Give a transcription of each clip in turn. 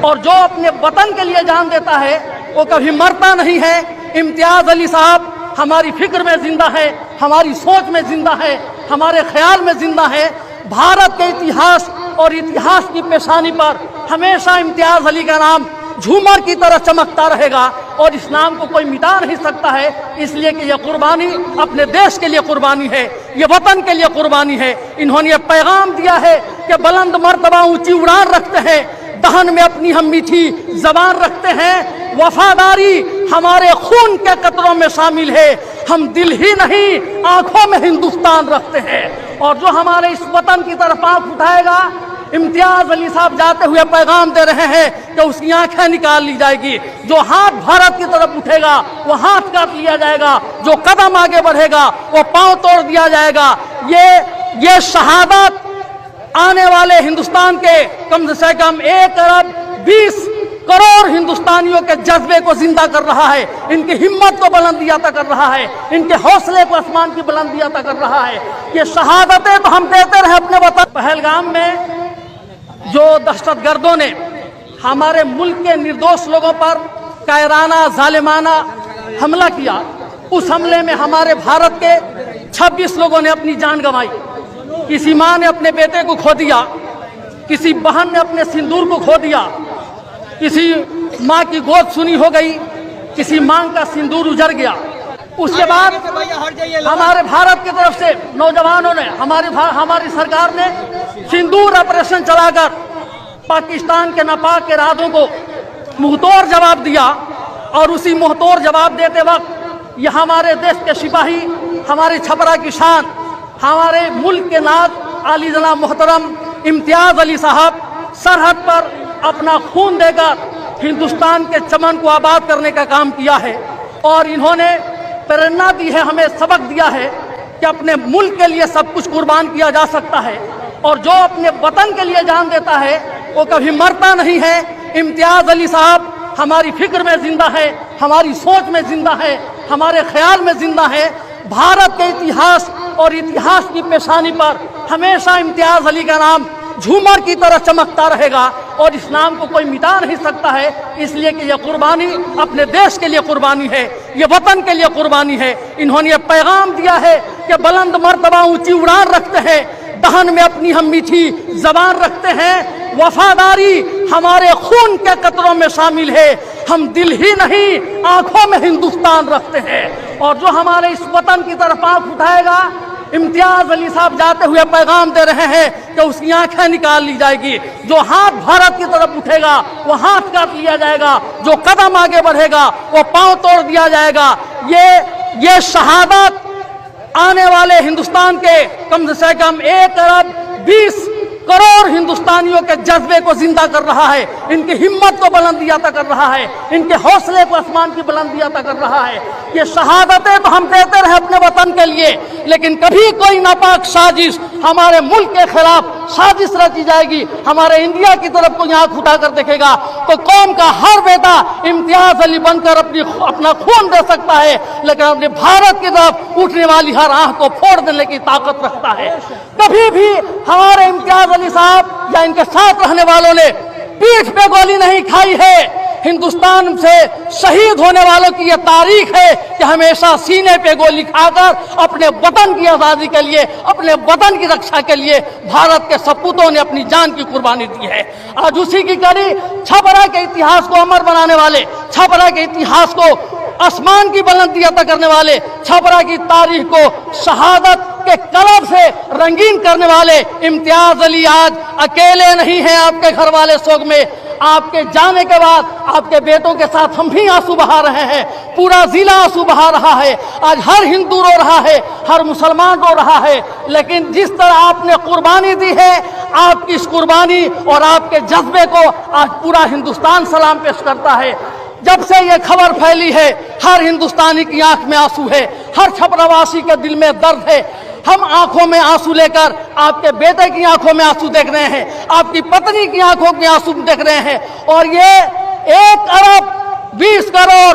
اور جو اپنے وطن کے لیے جان دیتا ہے وہ کبھی مرتا نہیں ہے۔ امتیاز علی صاحب ہماری فکر میں زندہ ہے، ہماری سوچ میں زندہ ہے، ہمارے خیال میں زندہ ہے۔ بھارت کے اتہاس اور اتہاس کی پیشانی پر ہمیشہ امتیاز علی کا نام جھومر کی طرح چمکتا رہے گا، اور اس نام کو کوئی مٹا نہیں سکتا ہے، اس لیے کہ یہ قربانی اپنے دیش کے لیے قربانی ہے، یہ وطن کے لیے قربانی ہے۔ انہوں نے یہ پیغام دیا ہے کہ بلند مرتبہ اونچی اڑان رکھتے ہیں، دہن میں اپنی ہم میٹھی زبان رکھتے ہیں، وفاداری ہمارے خون کے قطروں میں شامل ہے، ہم دل ہی نہیں آنکھوں میں ہندوستان رکھتے ہیں۔ اور جو ہمارے اس وطن کی طرف آنکھ اٹھائے گا، امتیاز علی صاحب جاتے ہوئے پیغام دے رہے ہیں کہ اس کی آنکھیں نکال لی جائے گی، جو ہاتھ بھارت کی طرف اٹھے گا وہ ہاتھ کاٹ لیا جائے گا، جو قدم آگے بڑھے گا وہ پاؤں توڑ دیا جائے گا۔ یہ شہادت آنے والے ہندوستان کے کم سے کم 1 ارب 20 کروڑ ہندوستانیوں کے جذبے کو زندہ کر رہا ہے، ان کی ہمت کو بلندی عطا کر رہا ہے، ان کے حوصلے کو آسمان کی بلندی عطا کر رہا ہے۔ یہ شہادتیں تو ہم دیتے رہے اپنے وطن۔ پہلگام میں جو دہشت گردوں نے ہمارے ملک کے نردوش لوگوں پر کائرانہ ظالمانہ حملہ کیا، اس حملے میں ہمارے بھارت کے 26 لوگوں نے اپنی جان گنوائی۔ کسی ماں نے اپنے بیٹے کو کھو دیا، کسی بہن نے اپنے سندور کو کھو دیا، کسی ماں کی گود سنی ہو گئی، کسی ماں کا سندور اجڑ گیا۔ اس کے بعد ہمارے بھارت کی طرف سے نوجوانوں نے ہماری سرکار نے سندور آپریشن چلا کر پاکستان کے ناپاک ارادوں کو منہ توڑ جواب دیا، اور اسی منہ توڑ جواب دیتے وقت یہ ہمارے دیش کے سپاہی، ہماری چھپرا کی شان، ہمارے ملک کے ناز عالی جناب محترم امتیاز علی صاحب سرحد پر اپنا خون دے کر ہندوستان کے چمن کو آباد کرنے کا کام کیا ہے، اور انہوں نے پریرنا دی ہے، ہمیں سبق دیا ہے کہ اپنے ملک کے لیے سب کچھ قربان کیا جا سکتا ہے، اور جو اپنے وطن کے لیے جان دیتا ہے وہ کبھی مرتا نہیں ہے۔ امتیاز علی صاحب ہماری فکر میں زندہ ہے، ہماری سوچ میں زندہ ہے، ہمارے خیال میں زندہ ہے۔ بھارت کے اتہاس اور اتہاس کی پیشانی پر ہمیشہ امتیاز علی کا نام جھومر کی طرح چمکتا رہے گا، اور اس نام کو کوئی مٹا نہیں سکتا ہے، اس لیے کہ یہ قربانی اپنے دیش کے لیے قربانی ہے، یہ وطن کے لیے قربانی ہے۔ انہوں نے یہ پیغام دیا ہے کہ بلند مرتبہ اونچی اڑان رکھتے ہیں، دہن میں اپنی ہم میٹھی زبان رکھتے ہیں، وفاداری ہمارے خون کے قطروں میں شامل ہے، ہم دل ہی نہیں آنکھوں میں ہندوستان رکھتے ہیں۔ اور جو ہمارے اس وطن کی طرف آنکھ اٹھائے گا، امتیاز علی صاحب جاتے ہوئے پیغام دے رہے ہیں کہ اس کی آنکھیں نکال لی جائے گی، جو ہاتھ بھارت کی طرف اٹھے گا وہ ہاتھ کاٹ لیا جائے گا، جو قدم آگے بڑھے گا وہ پاؤں توڑ دیا جائے گا۔ یہ شہادت آنے والے ہندوستان کے کم سے کم 1 ارب 20 کروڑ ہندوستانیوں کے جذبے کو زندہ کر رہا ہے، ان کی ہمت کو بلندی عطا کر رہا ہے، ان کے حوصلے کو آسمان کی بلندی عطا کر رہا ہے۔ یہ شہادتیں تو ہم دیتے رہے اپنے وطن کے لیے، لیکن کبھی کوئی ناپاک سازش ہمارے ملک کے خلاف سازش رچی جائے گی، ہمارے انڈیا کی طرف کوئی آنکھ اٹھا کر دیکھے گا تو قوم کا ہر بیٹا امتیاز علی بن کر اپنا خون دے سکتا ہے، لیکن اپنے بھارت کی طرف اٹھنے والی ہر آنکھ کو پھوڑ دینے کی طاقت رکھتا ہے۔ کبھی بھی ہمارے امتیاز علی صاحب یا ان کے ساتھ رہنے والوں نے پیٹھ پہ گولی نہیں کھائی ہے۔ ہندوستان سے شہید ہونے والوں کی یہ تاریخ ہے کہ ہمیشہ سینے پہ گولی کھا کر اپنے وطن کی آزادی کے لیے، اپنے وطن کی رکشا کے لیے بھارت کے سپوتوں نے اپنی جان کی قربانی دی ہے۔ آج اسی کی کڑی چھپرا کے اتہاس کو امر بنانے والے، چھپرا کے اتہاس کو آسمان کی بلندی عطا کرنے والے، چھپرا کی تاریخ کو شہادت کے کلب سے رنگین کرنے والے امتیاز علی آج اکیلے نہیں ہیں آپ کے گھر والے سوگ میں۔ آپ کے جانے کے بعد آپ کے بیٹوں کے ساتھ ہم بھی آنسو بہا رہے ہیں، پورا ضلع آنسو بہا رہا ہے، آج ہر ہندو رو رہا ہے، ہر مسلمان رو رہا ہے، لیکن جس طرح آپ نے قربانی دی ہے، آپ کی اس قربانی اور آپ کے جذبے کو آج پورا ہندوستان سلام پیش کرتا ہے۔ جب سے یہ خبر پھیلی ہے ہر ہندوستانی کی آنکھ میں آنسو ہے، ہر چھپراواسی کے دل میں درد ہے۔ ہم آنکھوں میں آنسو لے کر آپ کے بیٹے کی آنکھوں میں آنسو دیکھ رہے ہیں، آپ کی پتنی کی آنکھوں میں آنسو دیکھ رہے ہیں، اور یہ 1 ارب 20 کروڑ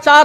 4